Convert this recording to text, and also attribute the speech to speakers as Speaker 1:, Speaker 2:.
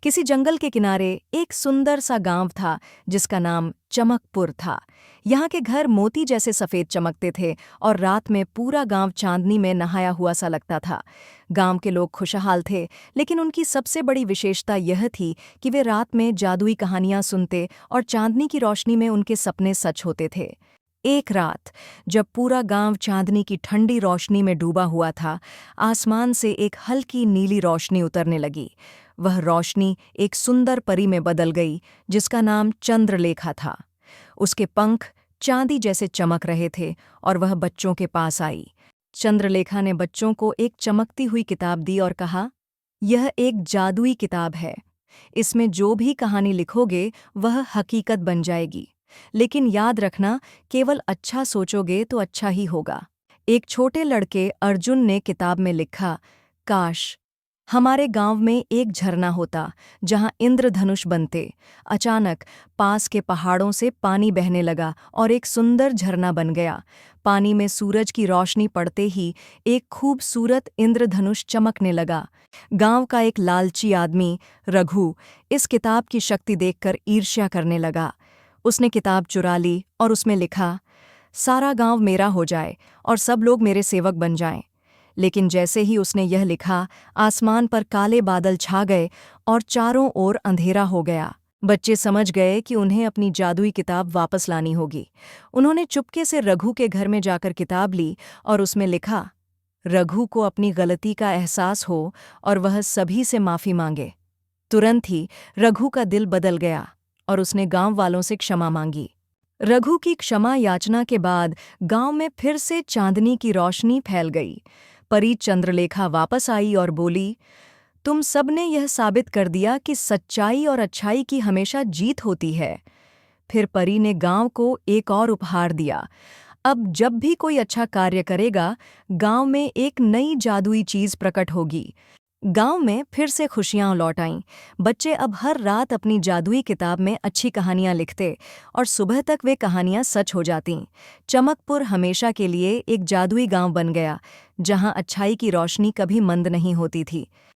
Speaker 1: किसी जंगल के किनारे एक सुंदर सा गांव था जिसका नाम चमकपुर था। यहाँ के घर मोती जैसे सफेद चमकते थे और रात में पूरा गांव चांदनी में नहाया हुआ सा लगता था। गांव के लोग खुशहाल थे, लेकिन उनकी सबसे बड़ी विशेषता यह थी कि वे रात में जादुई कहानियां सुनते और चांदनी की रोशनी में उनके सपने सच होते थे। एक रात, जब पूरा गांव चांदनी की ठंडी रोशनी में डूबा हुआ था, आसमान से एक हल्की नीली रोशनी उतरने लगी। वह रोशनी एक सुंदर परी में बदल गई जिसका नाम चंद्रलेखा था। उसके पंख चांदी जैसे चमक रहे थे और वह बच्चों के पास आई। चंद्रलेखा ने बच्चों को एक चमकती हुई किताब दी और कहा, यह एक जादुई किताब है। इसमें जो भी कहानी लिखोगे वह हकीकत बन जाएगी। लेकिन याद रखना, केवल अच्छा सोचोगे तो अच्छा ही होगा। एक छोटे लड़के अर्जुन ने किताब में लिखा, काश हमारे गांव में एक झरना होता जहां इंद्रधनुष बनते। अचानक पास के पहाड़ों से पानी बहने लगा और एक सुंदर झरना बन गया। पानी में सूरज की रोशनी पड़ते ही एक खूबसूरत इंद्रधनुष चमकने लगा। गांव का एक लालची आदमी रघु इस किताब की शक्ति देखकर ईर्ष्या करने लगा। उसने किताब चुरा ली और उसमें लिखा, सारा गांव मेरा हो जाए और सब लोग मेरे सेवक बन जाएं। लेकिन जैसे ही उसने यह लिखा, आसमान पर काले बादल छा गए और चारों ओर अंधेरा हो गया। बच्चे समझ गए कि उन्हें अपनी जादुई किताब वापस लानी होगी। उन्होंने चुपके से रघु के घर में जाकर किताब ली और उसमें लिखा, रघु को अपनी गलती का एहसास हो और वह सभी से माफ़ी मांगे। तुरंत ही रघु का दिल बदल गया और उसने गांव वालों से क्षमा मांगी। रघु की क्षमा याचना के बाद गांव में फिर से चांदनी की रोशनी फैल गई। परी चंद्रलेखा वापस आई और बोली, तुम सबने यह साबित कर दिया कि सच्चाई और अच्छाई की हमेशा जीत होती है। फिर परी ने गांव को एक और उपहार दिया। अब जब भी कोई अच्छा कार्य करेगा, गांव में एक नई जादुई चीज प्रकट होगी। गांव में फिर से खुशियां लौट आईं। बच्चे अब हर रात अपनी जादुई किताब में अच्छी कहानियां लिखते और सुबह तक वे कहानियां सच हो जातीं। चमकपुर हमेशा के लिए एक जादुई गांव बन गया, जहां अच्छाई की रोशनी कभी मंद नहीं होती थी।